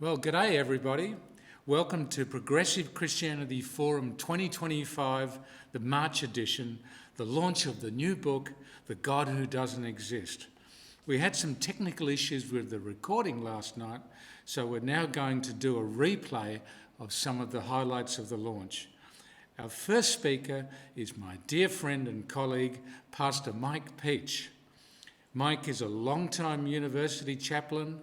Well, g'day everybody. Welcome to Progressive Christianity Forum 2025, the March edition, the launch of the new book, The God Who Doesn't Exist. We had some technical issues with the recording last night, so we're now going to do a replay of some of the highlights of the launch. Our first speaker is my dear friend and colleague, Pastor Mike Peach. Mike is a long-time university chaplain,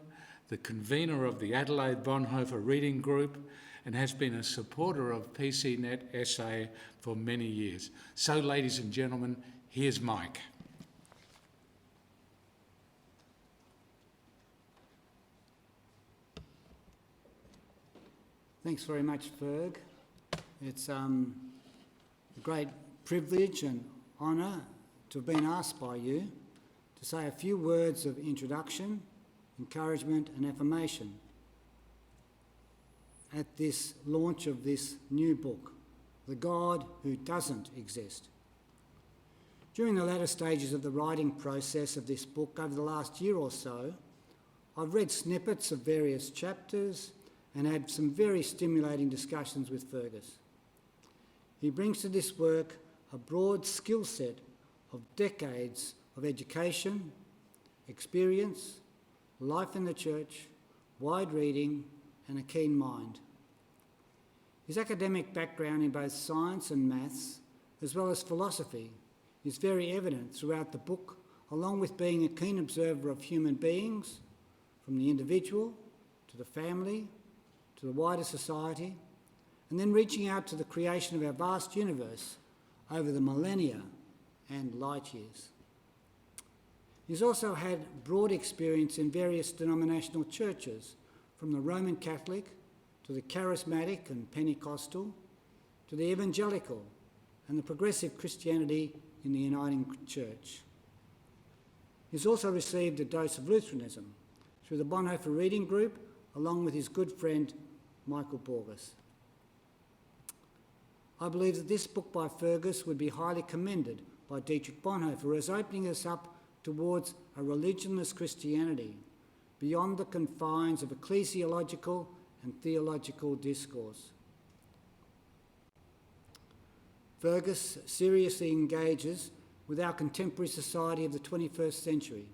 the convener of the Adelaide Bonhoeffer Reading Group, and has been a supporter of PCNet SA for many years. So, ladies and gentlemen, here's Mike. Thanks very much, Ferg. It's a great privilege and honour to have been asked by you to say a few words of introduction, encouragement and affirmation at this launch of this new book, The God Who Doesn't Exist. During the latter stages of the writing process of this book over the last year or so, I've read snippets of various chapters and had some very stimulating discussions with Fergus. He brings to this work a broad skill set of decades of education, experience, life in the church, wide reading and a keen mind. His academic background in both science and maths, as well as philosophy, is very evident throughout the book, along with being a keen observer of human beings, from the individual to the family to the wider society, and then reaching out to the creation of our vast universe over the millennia and light years. He's also had broad experience in various denominational churches, from the Roman Catholic to the Charismatic and Pentecostal, to the Evangelical and the Progressive Christianity in the Uniting Church. He's also received a dose of Lutheranism through the Bonhoeffer Reading Group, along with his good friend Michael Borges. I believe that this book by Fergus would be highly commended by Dietrich Bonhoeffer as opening us up towards a religionless Christianity beyond the confines of ecclesiological and theological discourse. Fergus seriously engages with our contemporary society of the 21st century,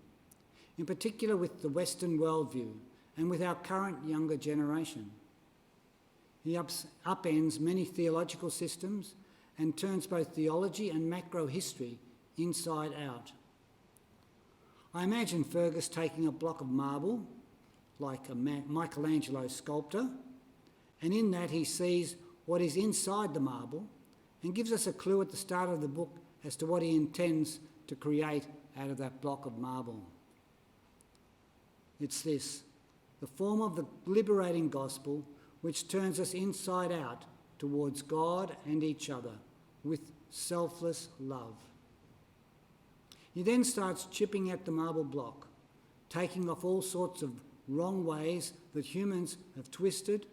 in particular with the Western worldview and with our current younger generation. He upends many theological systems and turns both theology and macro history inside out. I imagine Fergus taking a block of marble, like a Michelangelo sculptor, and in that he sees what is inside the marble and gives us a clue at the start of the book as to what he intends to create out of that block of marble. It's this, the form of the liberating gospel which turns us inside out towards God and each other with selfless love. He then starts chipping at the marble block, taking off all sorts of wrong ways that humans have twisted,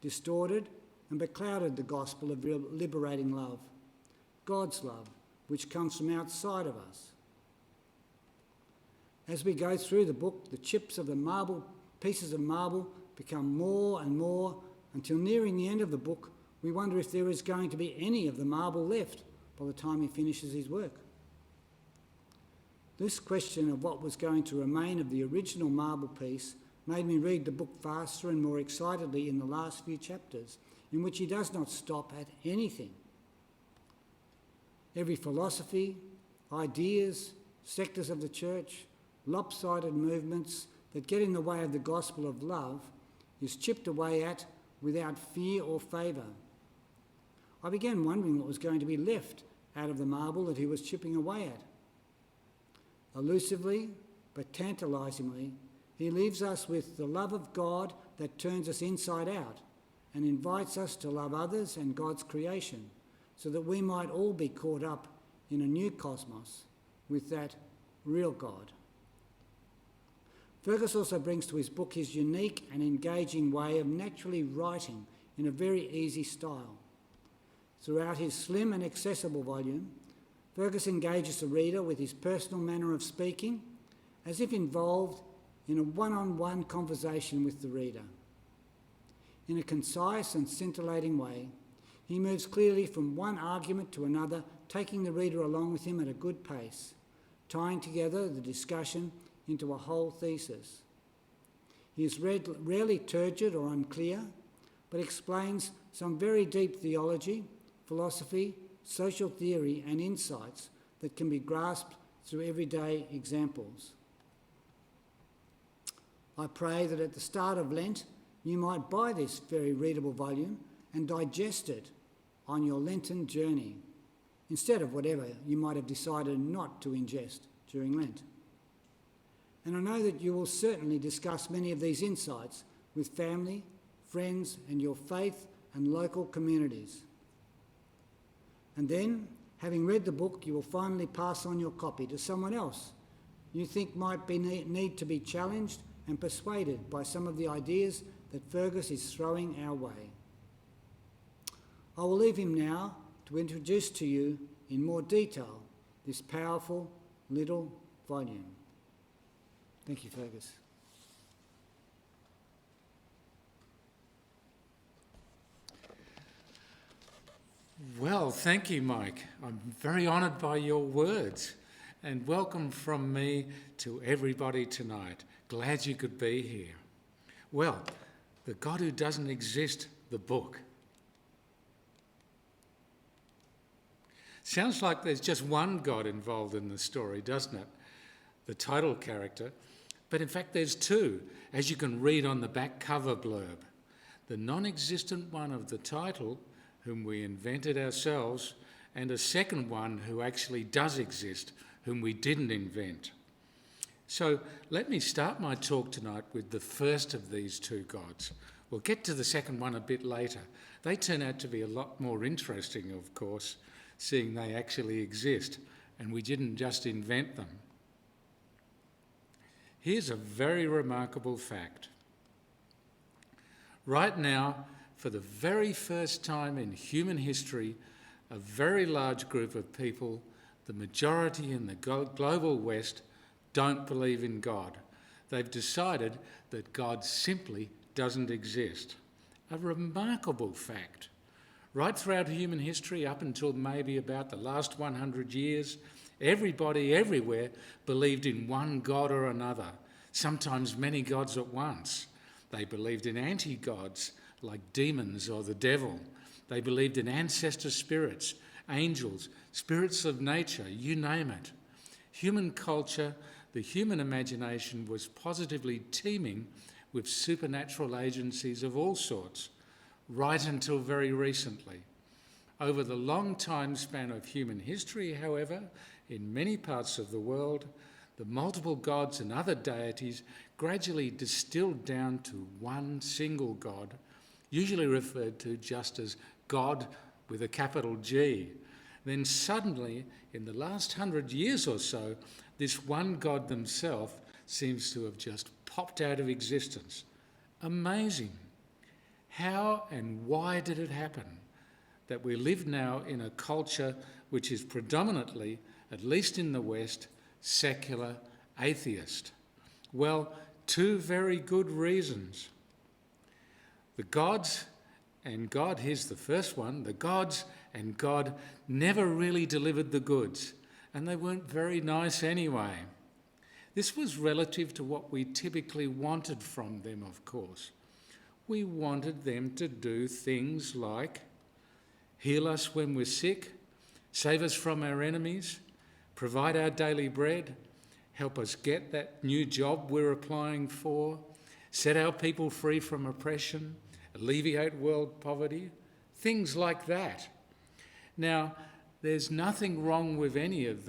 distorted, and beclouded the gospel of liberating love, God's love, which comes from outside of us. As we go through the book, the chips of the marble, pieces of marble, become more and more until nearing the end of the book, we wonder if there is going to be any of the marble left by the time he finishes his work. This question of what was going to remain of the original marble piece made me read the book faster and more excitedly in the last few chapters, in which he does not stop at anything. Every philosophy, ideas, sectors of the church, lopsided movements that get in the way of the gospel of love is chipped away at without fear or favour. I began wondering what was going to be left out of the marble that he was chipping away at. Elusively, but tantalisingly, he leaves us with the love of God that turns us inside out and invites us to love others and God's creation so that we might all be caught up in a new cosmos with that real God. Fergus also brings to his book his unique and engaging way of naturally writing in a very easy style. Throughout his slim and accessible volume, Fergus engages the reader with his personal manner of speaking, as if involved in a one-on-one conversation with the reader. in a concise and scintillating way, he moves clearly from one argument to another, taking the reader along with him at a good pace, tying together the discussion into a whole thesis. He is rarely turgid or unclear, but explains some very deep theology, philosophy, social theory and insights that can be grasped through everyday examples. I pray that at the start of Lent you might buy this very readable volume and digest it on your Lenten journey, instead of whatever you might have decided not to ingest during Lent. And I know that you will certainly discuss many of these insights with family, friends, and your faith and local communities. And then, having read the book, you will finally pass on your copy to someone else you think might need to be challenged and persuaded by some of the ideas that Fergus is throwing our way. I will leave him now to introduce to you in more detail this powerful little volume. Thank you, Fergus. Well, thank you, Mike. I'm very honoured by your words, and welcome from me to everybody tonight. Glad you could be here. Well, The God Who Doesn't Exist, the book. Sounds like there's just one God involved in the story, doesn't it? The title character. But in fact, there's two, as you can read on the back cover blurb. The non-existent one of the title, whom we invented ourselves, and a second one who actually does exist, whom we didn't invent. So let me start my talk tonight with the first of these two gods. We'll get to the second one a bit later. They turn out to be a lot more interesting, of course, seeing they actually exist, and we didn't just invent them. Here's a very remarkable fact. Right now, for the very first time in human history, a very large group of people, the majority in the global West, don't believe in God. They've decided that God simply doesn't exist. A remarkable fact. Right throughout human history, up until maybe about the last 100 years, everybody everywhere believed in one God or another, sometimes many gods at once. They believed in anti-gods like demons or the devil. They believed in ancestor spirits, angels, spirits of nature, you name it. Human culture, the human imagination was positively teeming with supernatural agencies of all sorts, right until very recently. Over the long time span of human history, however, in many parts of the world, the multiple gods and other deities gradually distilled down to one single God, usually referred to just as God with a capital G. Then suddenly, in the last 100 years or so, this one God himself seems to have just popped out of existence. Amazing. How and why did it happen that we live now in a culture which is predominantly, at least in the West, secular, atheist? Well, two very good reasons. The gods and God, here's the first one, the gods and God never really delivered the goods, and they weren't very nice anyway. This was relative to what we typically wanted from them, of course. We wanted them to do things like heal us when we're sick, save us from our enemies, provide our daily bread, help us get that new job we're applying for, set our people free from oppression, alleviate world poverty, things like that. Now, there's nothing wrong with any of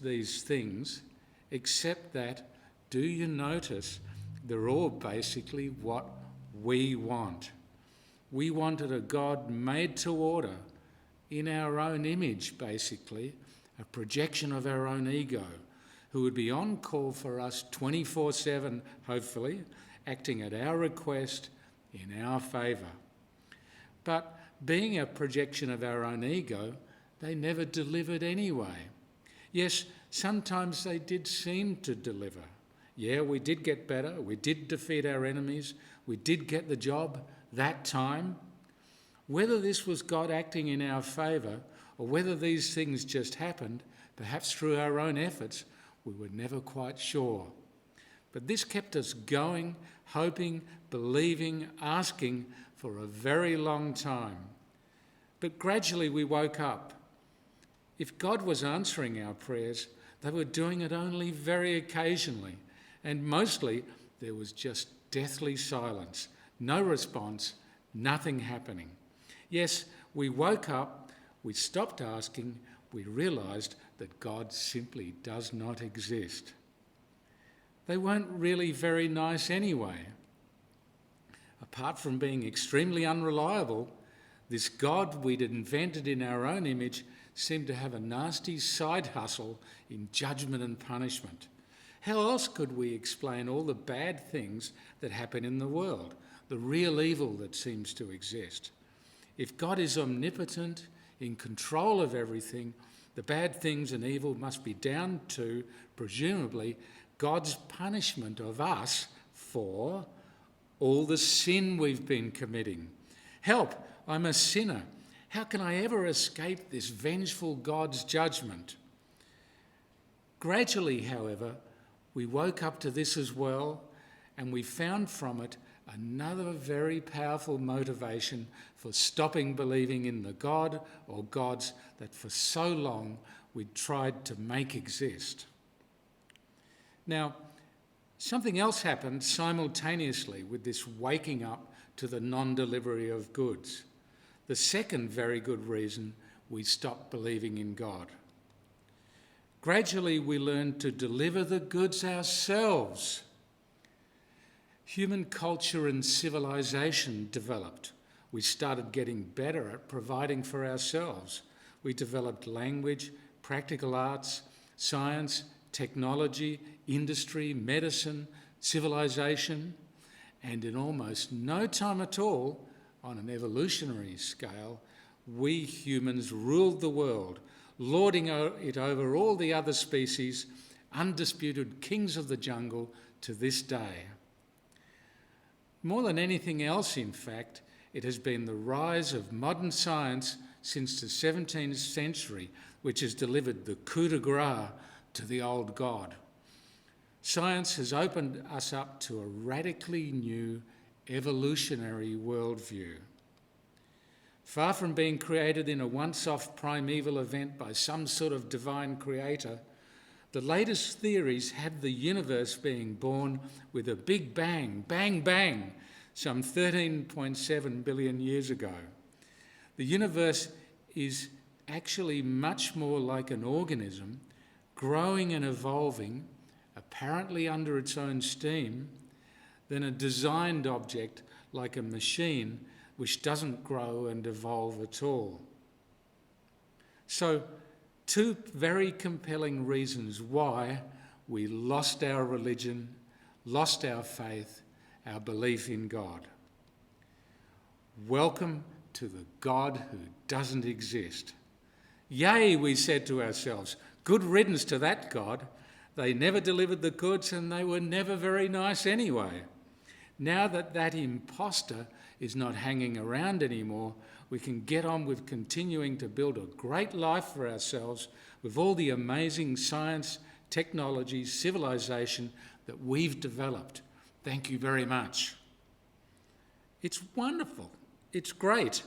these things, except that, do you notice, they're all basically what we want. We wanted a God made to order, in our own image, basically, a projection of our own ego, who would be on call for us 24/7, hopefully, acting at our request in our favour. But being a projection of our own ego, they never delivered anyway. Yes, sometimes they did seem to deliver. Yeah, we did get better, we did defeat our enemies, we did get the job, that time. Whether this was God acting in our favour or whether these things just happened, perhaps through our own efforts, we were never quite sure. But this kept us going, hoping, believing, asking for a very long time. But gradually we woke up. If God was answering our prayers, they were doing it only very occasionally, and mostly there was just deathly silence, no response, nothing happening. Yes, we woke up, we stopped asking, we realised that God simply does not exist. They weren't really very nice anyway. Apart from being extremely unreliable, this God we'd invented in our own image seemed to have a nasty side hustle in judgment and punishment. How else could we explain all the bad things that happen in the world, the real evil that seems to exist? If God is omnipotent, in control of everything, the bad things and evil must be down to, presumably, God's punishment of us for all the sin we've been committing. Help, I'm a sinner. How can I ever escape this vengeful God's judgment? Gradually, however, we woke up to this as well, and we found from it another very powerful motivation for stopping believing in the God or gods that for so long we'd tried to make exist. Now, something else happened simultaneously with this waking up to the non-delivery of goods. The second very good reason we stopped believing in God. Gradually, we learned to deliver the goods ourselves. Human culture and civilization developed. We started getting better at providing for ourselves. We developed language, practical arts, science, technology, industry, medicine, civilization, and in almost no time at all, on an evolutionary scale, we humans ruled the world, lording it over all the other species, undisputed kings of the jungle to this day. More than anything else, in fact, it has been the rise of modern science since the 17th century which has delivered the coup de grace to the old God. Science has opened us up to a radically new evolutionary worldview. Far from being created in a once-off primeval event by some sort of divine creator, the latest theories have the universe being born with a big bang, bang, bang, some 13.7 billion years ago. The universe is actually much more like an organism, growing and evolving, apparently under its own steam, than a designed object like a machine which doesn't grow and evolve at all. So, two very compelling reasons why we lost our religion, lost our faith, our belief in God. Welcome to the God who doesn't exist. Yay, we said to ourselves, good riddance to that God. They never delivered the goods and they were never very nice anyway. Now that that imposter is not hanging around anymore, we can get on with continuing to build a great life for ourselves with all the amazing science, technology, civilization that we've developed. Thank you very much. It's wonderful. It's great.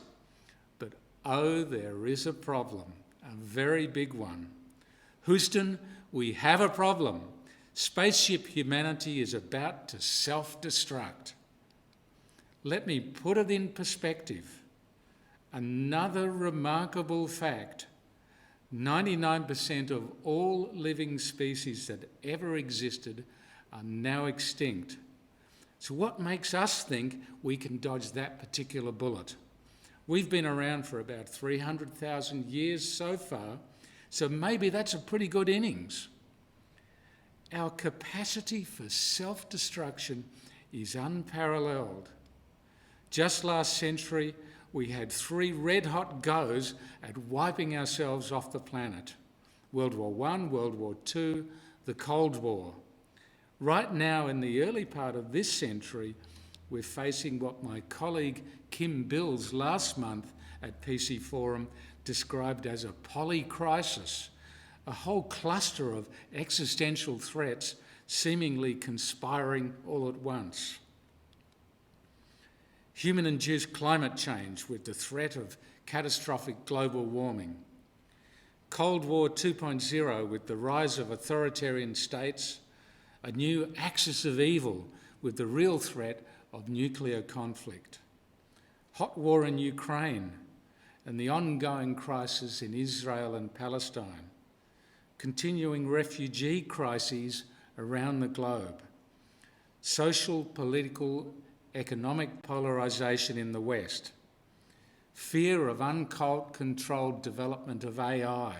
But oh, there is a problem, a very big one. Houston, we have a problem. Spaceship humanity is about to self-destruct. Let me put it in perspective. Another remarkable fact: 99% of all living species that ever existed are now extinct. So what makes us think we can dodge that particular bullet? We've been around for about 300,000 years so far, so maybe that's a pretty good innings. Our capacity for self-destruction is unparalleled. Just last century, we had 3 red-hot goes at wiping ourselves off the planet. World War I, World War II, the Cold War. Right now, in the early part of this century, we're facing what my colleague Kim Bills last month at PC Forum described as a polycrisis, a whole cluster of existential threats seemingly conspiring all at once. Human-induced climate change with the threat of catastrophic global warming. Cold War 2.0 with the rise of authoritarian states. A new axis of evil with the real threat of nuclear conflict. Hot war in Ukraine and the ongoing crisis in Israel and Palestine. Continuing refugee crises around the globe. Social, political, economic polarisation in the West. Fear of uncontrolled development of AI.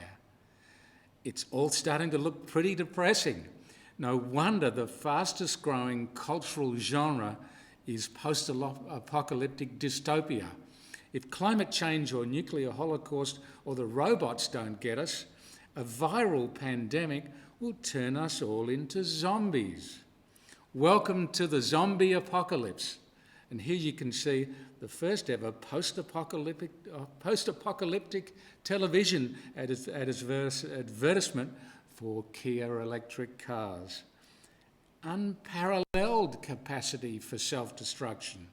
It's all starting to look pretty depressing. No wonder the fastest growing cultural genre is post-apocalyptic dystopia. If climate change or nuclear holocaust or the robots don't get us, a viral pandemic will turn us all into zombies. Welcome to the zombie apocalypse. And here you can see the first ever post-apocalyptic television advertisement for Kia electric cars. Unparalleled capacity for self-destruction.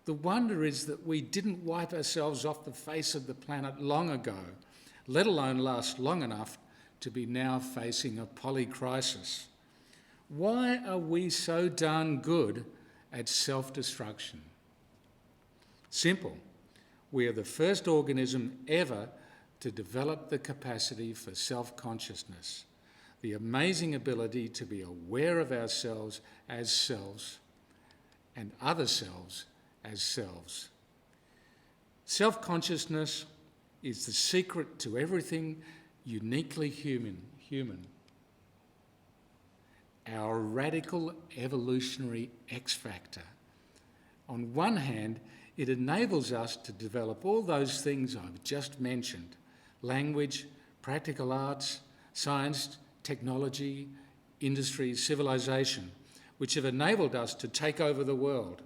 The wonder is that we didn't wipe ourselves off the face of the planet long ago, let alone last long enough to be now facing a polycrisis. Why are we so darn good at self-destruction? Simple. We are the first organism ever to develop the capacity for self-consciousness, the amazing ability to be aware of ourselves as selves and other selves as selves. Self-consciousness is the secret to everything uniquely human. Our radical evolutionary X factor. On one hand, it enables us to develop all those things I've just mentioned: language, practical arts, science, technology, industry, civilization, which have enabled us to take over the world.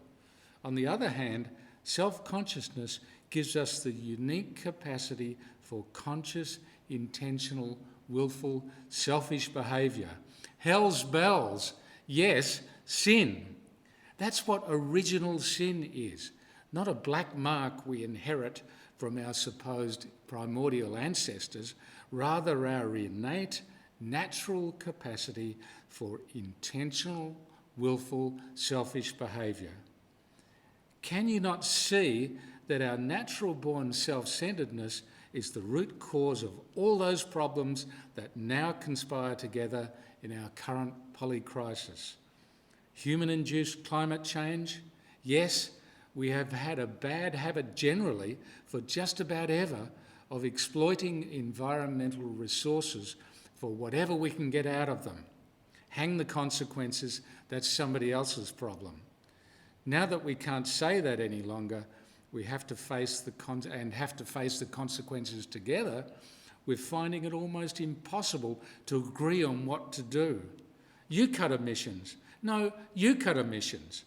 On the other hand, self-consciousness gives us the unique capacity for conscious, intentional, willful, selfish behaviour. Hell's bells, yes, sin. That's what original sin is, not a black mark we inherit from our supposed primordial ancestors, rather our innate, natural capacity for intentional, willful, selfish behaviour. Can you not see that our natural-born self-centredness is the root cause of all those problems that now conspire together in our current polycrisis? Human-induced climate change? Yes, we have had a bad habit generally for just about ever of exploiting environmental resources for whatever we can get out of them. Hang the consequences, that's somebody else's problem. Now that we can't say that any longer, we have to face the consequences together, we're finding it almost impossible to agree on what to do. You cut emissions. No, you cut emissions.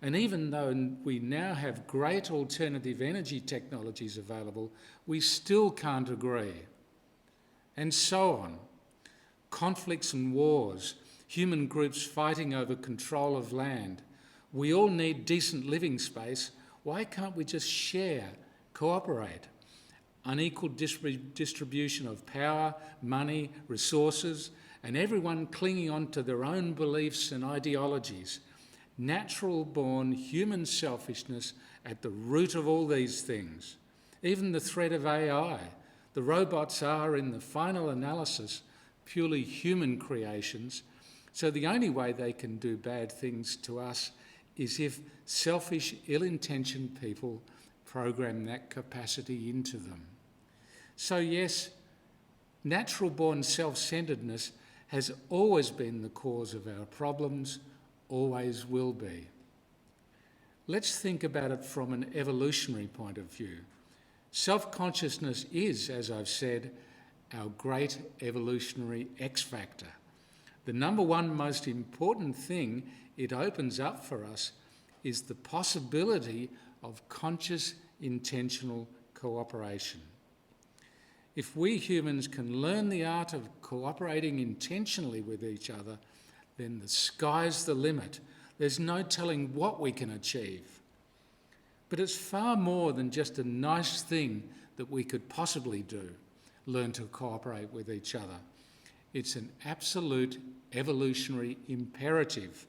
And even though we now have great alternative energy technologies available, we still can't agree. And so on. Conflicts and wars, human groups fighting over control of land. We all need decent living space. Why can't we just share, cooperate? Unequal distribution of power, money, resources, and everyone clinging on to their own beliefs and ideologies. Natural-born human selfishness at the root of all these things. Even the threat of AI. The robots are, in the final analysis, purely human creations, so the only way they can do bad things to us is if selfish, ill-intentioned people program that capacity into them. So yes, natural-born self-centredness has always been the cause of our problems, always will be. Let's think about it from an evolutionary point of view. Self-consciousness is, as I've said, our great evolutionary X factor. The number one most important thing it opens up for us is the possibility of conscious, intentional cooperation. If we humans can learn the art of cooperating intentionally with each other, then the sky's the limit. There's no telling what we can achieve. But it's far more than just a nice thing that we could possibly do, learn to cooperate with each other. It's an absolute evolutionary imperative.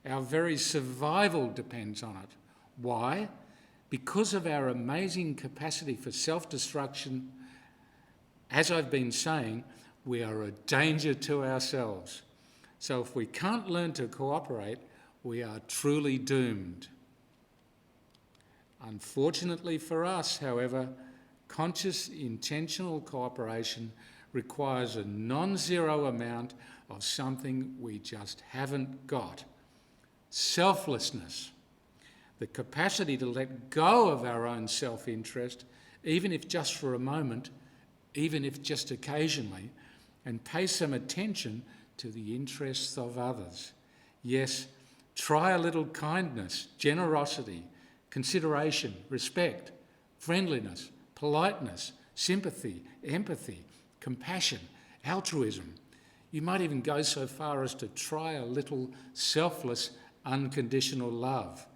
Our very survival depends on it. Why? Because of our amazing capacity for self-destruction. As I've been saying, we are a danger to ourselves. So if we can't learn to cooperate, we are truly doomed. Unfortunately for us, however, conscious, intentional cooperation requires a non-zero amount of something we just haven't got. Selflessness. The capacity to let go of our own self-interest, even if just for a moment, even if just occasionally, and pay some attention to the interests of others. Yes, try a little kindness, generosity, consideration, respect, friendliness, politeness, sympathy, empathy, compassion, altruism. You might even go so far as to try a little selfless, unconditional love.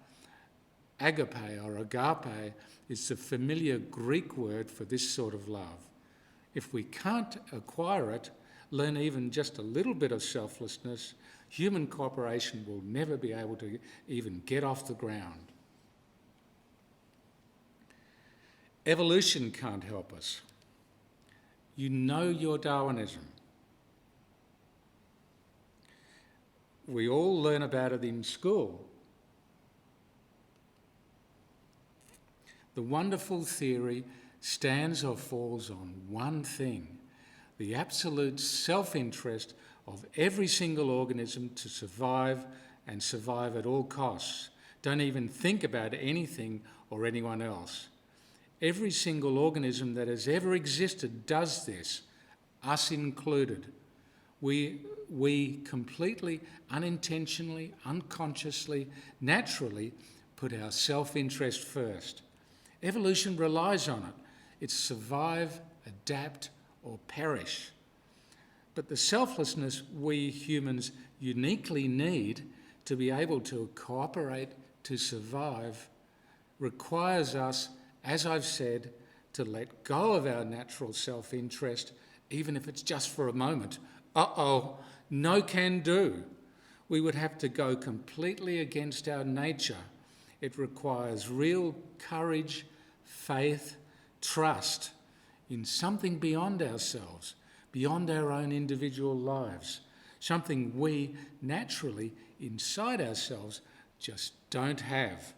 Agape or agape is the familiar Greek word for this sort of love. If we can't acquire it, learn even just a little bit of selflessness, human cooperation will never be able to even get off the ground. Evolution can't help us. You know your Darwinism. We all learn about it in school. The wonderful theory stands or falls on one thing: the absolute self-interest of every single organism to survive, and survive at all costs. Don't even think about anything or anyone else. Every single organism that has ever existed does this, us included. We completely, unintentionally, unconsciously, naturally put our self-interest first. Evolution relies on it. It's survive, adapt, or perish. But the selflessness we humans uniquely need to be able to cooperate to survive requires us, as I've said, to let go of our natural self-interest, even if it's just for a moment. No can do. We would have to go completely against our nature. It requires real courage, faith, trust in something beyond ourselves, beyond our own individual lives, something we naturally, inside ourselves, just don't have.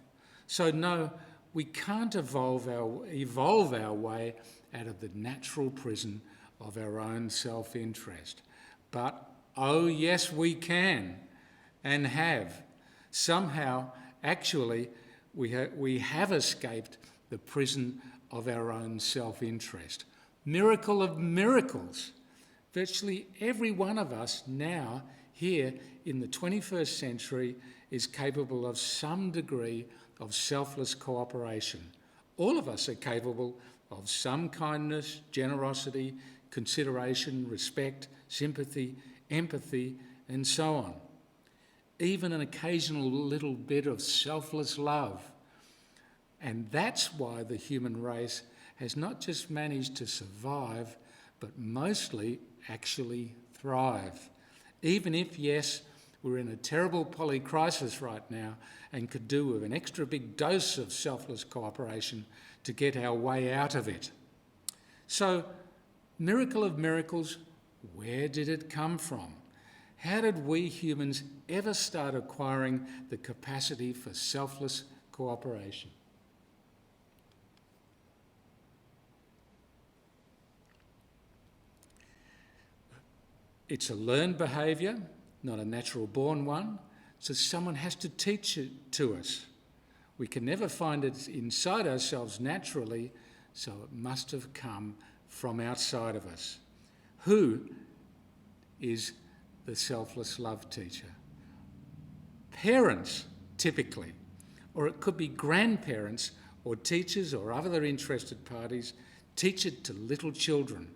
So no, we can't evolve our way out of the natural prison of our own self-interest. But, oh yes, we can and have. Somehow, actually, we have escaped the prison of our own self-interest. Miracle of miracles. Virtually every one of us now, here in the 21st century, is capable of some degree of selfless cooperation. All of us are capable of some kindness, generosity, consideration, respect, sympathy, empathy, and so on. Even an occasional little bit of selfless love. And that's why the human race has not just managed to survive, but mostly actually thrive. Even if, yes, we're in a terrible polycrisis right now and could do with an extra big dose of selfless cooperation to get our way out of it. So, miracle of miracles, where did it come from? How did we humans ever start acquiring the capacity for selfless cooperation? It's a learned behaviour, not a natural born one, so someone has to teach it to us. We can never find it inside ourselves naturally, so it must have come from outside of us. Who is the selfless love teacher? Parents, typically. Or it could be grandparents or teachers or other interested parties teach it to little children.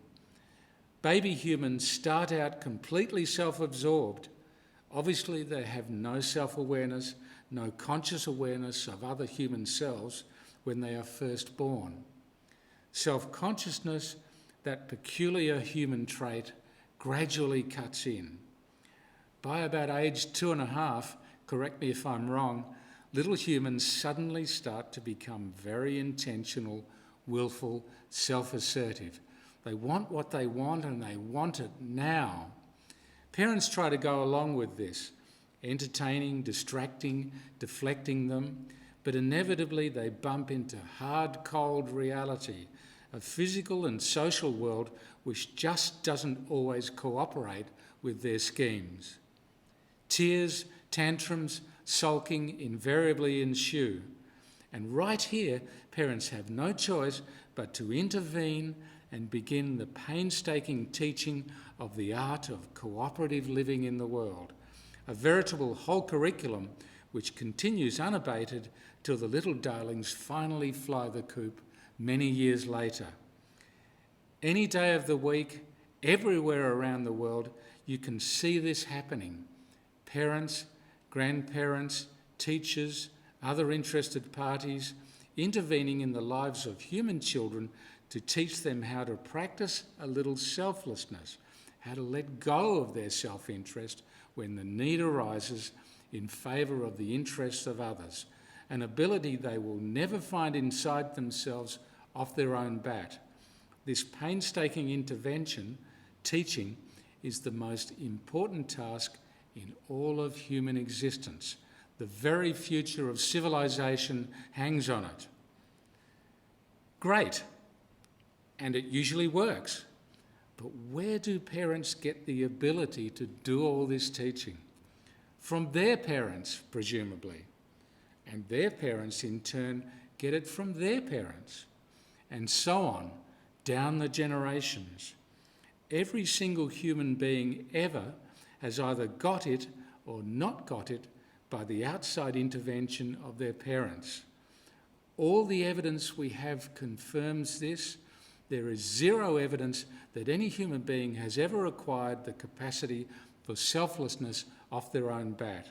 Baby humans start out completely self-absorbed. Obviously, they have no self-awareness, no conscious awareness of other human selves when they are first born. Self-consciousness, that peculiar human trait, gradually cuts in. By about age 2.5, correct me if I'm wrong, little humans suddenly start to become very intentional, willful, self-assertive. They want what they want and they want it now. Parents try to go along with this, entertaining, distracting, deflecting them, but inevitably they bump into hard, cold reality, a physical and social world which just doesn't always cooperate with their schemes. Tears, tantrums, sulking invariably ensue. And right here, parents have no choice but to intervene and begin the painstaking teaching of the art of cooperative living in the world, a veritable whole curriculum which continues unabated till the little darlings finally fly the coop many years later. Any day of the week, everywhere around the world, you can see this happening. Parents, grandparents, teachers, other interested parties intervening in the lives of human children to teach them how to practice a little selflessness, how to let go of their self-interest when the need arises in favour of the interests of others, an ability they will never find inside themselves off their own bat. This painstaking intervention, teaching, is the most important task in all of human existence. The very future of civilization hangs on it. Great, and it usually works. But where do parents get the ability to do all this teaching? From their parents, presumably. And their parents, in turn, get it from their parents. And so on, down the generations. Every single human being ever has either got it or not got it by the outside intervention of their parents. All the evidence we have confirms this. There is zero evidence that any human being has ever acquired the capacity for selflessness off their own bat.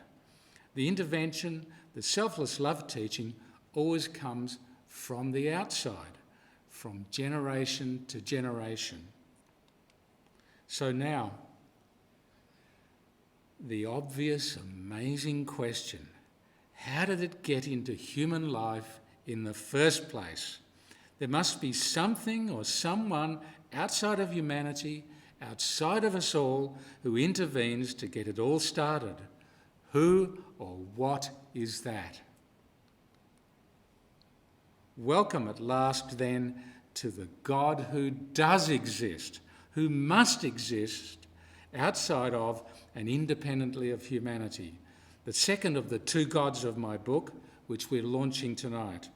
The intervention, the selfless love teaching, always comes from the outside, from generation to generation. So now, the obvious, amazing question: how did it get into human life in the first place? There must be something or someone outside of humanity, outside of us all, who intervenes to get it all started. Who or what is that? Welcome at last, then, to the God who does exist, who must exist outside of and independently of humanity. The second of the two gods of my book, which we're launching tonight,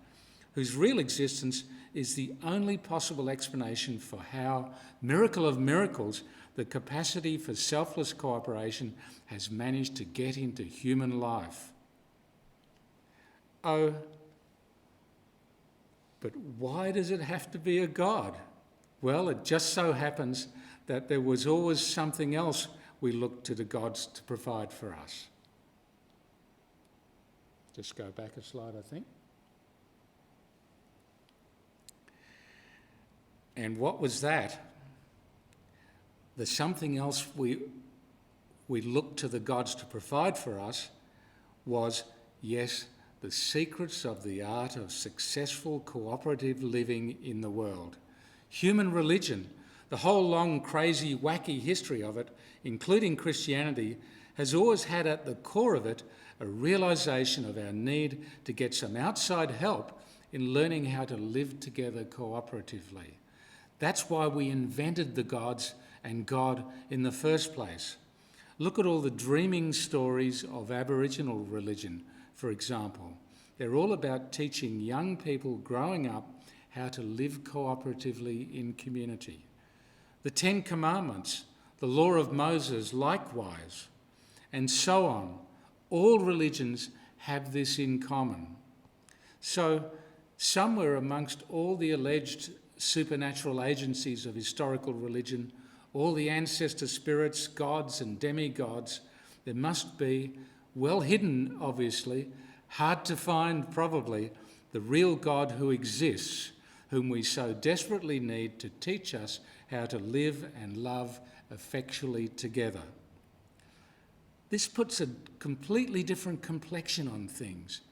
whose real existence is the only possible explanation for how, miracle of miracles, the capacity for selfless cooperation has managed to get into human life. Oh, but why does it have to be a God? Well, it just so happens that there was always something else we looked to the gods to provide for us. Just go back a slide, I think. And what was that? The something else we looked to the gods to provide for us was, yes, the secrets of the art of successful cooperative living in the world. Human religion, the whole long, crazy, wacky history of it, including Christianity, has always had at the core of it a realisation of our need to get some outside help in learning how to live together cooperatively. That's why we invented the gods and God in the first place. Look at all the dreaming stories of Aboriginal religion, for example. They're all about teaching young people growing up how to live cooperatively in community. The Ten Commandments, the Law of Moses, likewise, and so on. All religions have this in common. So, somewhere amongst all the alleged supernatural agencies of historical religion, all the ancestor spirits, gods and demigods, there must be, well hidden obviously, hard to find probably, the real God who exists, whom we so desperately need to teach us how to live and love effectually together. This puts a completely different complexion on things.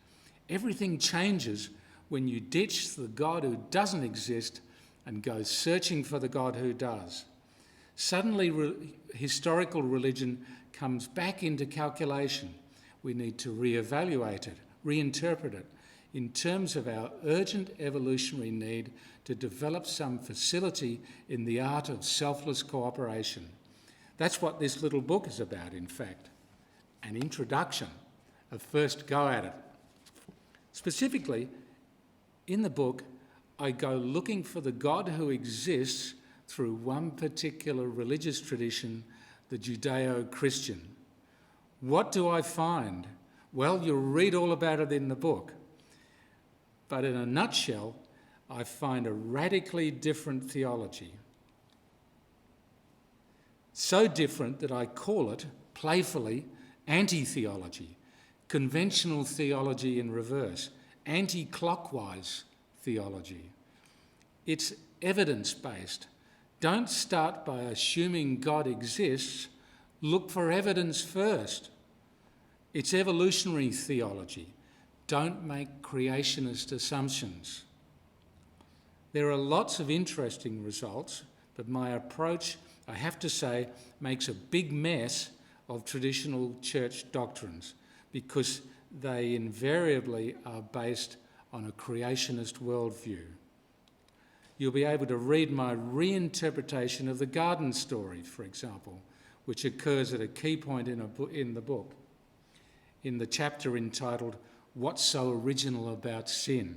Everything changes when you ditch the God who doesn't exist and go searching for the God who does. Suddenly, historical religion comes back into calculation. We need to re-evaluate it, reinterpret it, in terms of our urgent evolutionary need to develop some facility in the art of selfless cooperation. That's what this little book is about, in fact. An introduction, a first go at it. Specifically, in the book, I go looking for the God who exists through one particular religious tradition, the Judeo-Christian. What do I find? Well, you'll read all about it in the book. But in a nutshell, I find a radically different theology. So different that I call it, playfully, anti-theology, conventional theology in reverse, anti-clockwise theology. It's evidence-based. Don't start by assuming God exists. Look for evidence first. It's evolutionary theology. Don't make creationist assumptions. There are lots of interesting results, but my approach, I have to say, makes a big mess of traditional church doctrines because they invariably are based on a creationist worldview. You'll be able to read my reinterpretation of the garden story, for example, which occurs at a key point in the book, in the chapter entitled, "What's so original about sin?"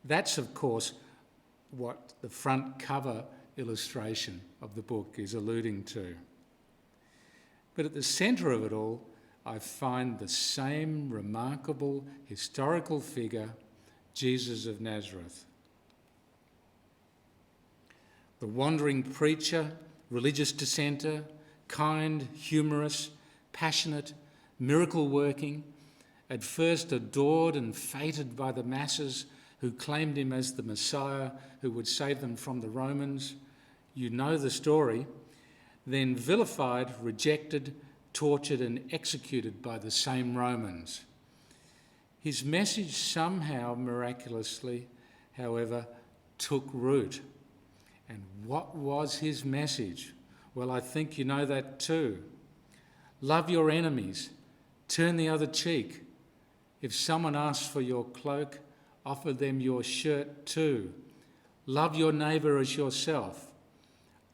That's, of course, what the front cover illustration of the book is alluding to. But at the centre of it all, I find the same remarkable historical figure, Jesus of Nazareth. The wandering preacher, religious dissenter, kind, humorous, passionate, miracle-working, at first adored and feted by the masses who claimed him as the Messiah who would save them from the Romans. You know the story. Then vilified, rejected, tortured and executed by the same Romans. His message somehow, miraculously, however, took root. And what was his message? Well, I think you know that too. Love your enemies. Turn the other cheek. If someone asks for your cloak, offer them your shirt too. Love your neighbour as yourself.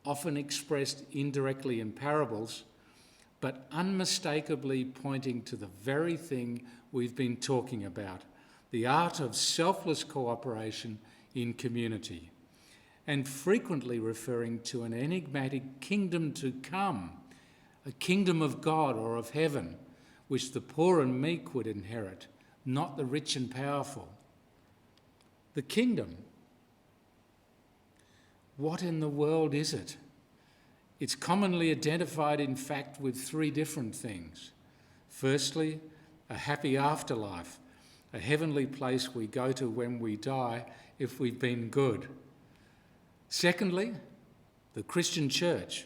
Often expressed indirectly in parables, but unmistakably pointing to the very thing we've been talking about, the art of selfless cooperation in community, and frequently referring to an enigmatic kingdom to come, a kingdom of God or of heaven, which the poor and meek would inherit, not the rich and powerful. The kingdom. What in the world is it? It's commonly identified, in fact, with three different things. Firstly, a happy afterlife, a heavenly place we go to when we die if we've been good. Secondly, the Christian church,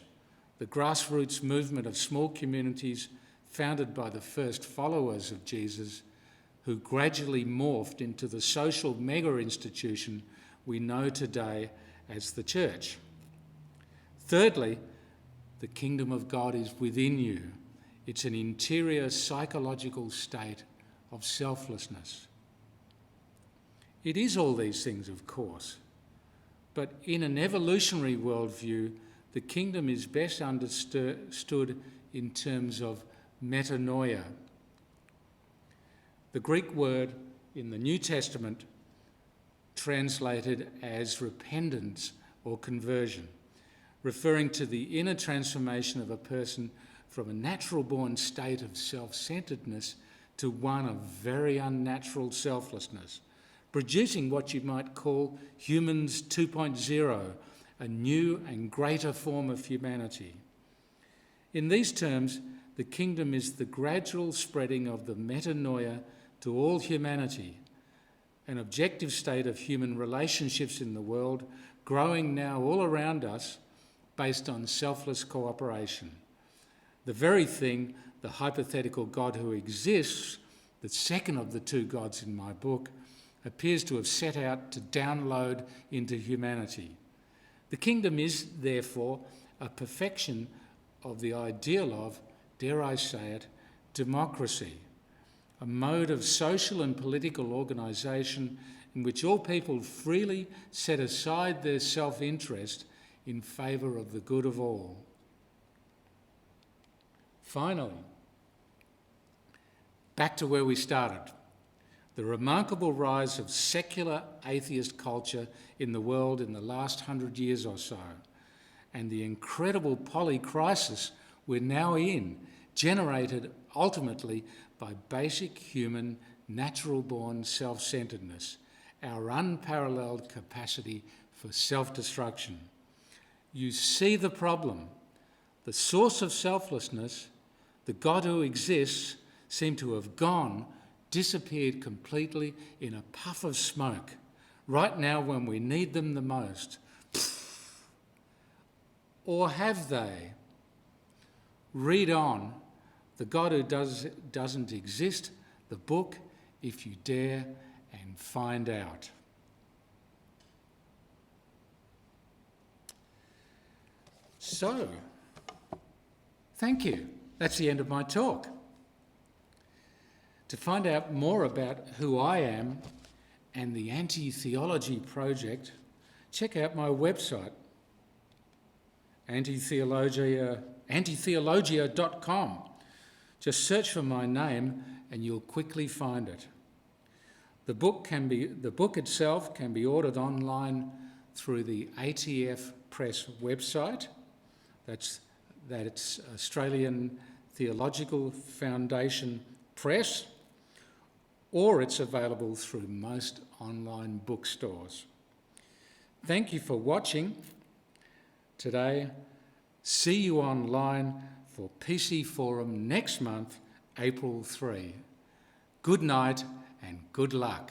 the grassroots movement of small communities founded by the first followers of Jesus, who gradually morphed into the social mega-institution we know today as the church. Thirdly, the kingdom of God is within you. It's an interior psychological state of selflessness. It is all these things, of course, but in an evolutionary worldview, the kingdom is best understood in terms of metanoia. The Greek word in the New Testament translated as repentance or conversion, referring to the inner transformation of a person from a natural-born state of self-centeredness to one of very unnatural selflessness, producing what you might call Humans 2.0, a new and greater form of humanity. In these terms, the kingdom is the gradual spreading of the metanoia to all humanity, an objective state of human relationships in the world, growing now all around us based on selfless cooperation. The very thing the hypothetical God who exists, the second of the two gods in my book, appears to have set out to download into humanity. The kingdom is, therefore, a perfection of the ideal of, dare I say it, democracy, a mode of social and political organisation in which all people freely set aside their self-interest in favour of the good of all. Finally, back to where we started, the remarkable rise of secular atheist culture in the world in the last 100 years or so, and the incredible polycrisis we're now in, generated ultimately by basic human, natural-born self-centeredness, our unparalleled capacity for self-destruction. You see the problem. The source of selflessness, the God who exists, seem to have disappeared completely in a puff of smoke, right now when we need them the most. Or have they? Read on. The God who doesn't exist, the book, if you dare, and find out. So, thank you. That's the end of my talk. To find out more about who I am and the Anti-Theology Project, check out my website, antitheologia.com. Just search for my name and you'll quickly find it. The book itself can be ordered online through the ATF Press website. That's Australian Theological Foundation Press, or it's available through most online bookstores. Thank you for watching today. See you online for PC Forum next month, April 3. Good night and good luck.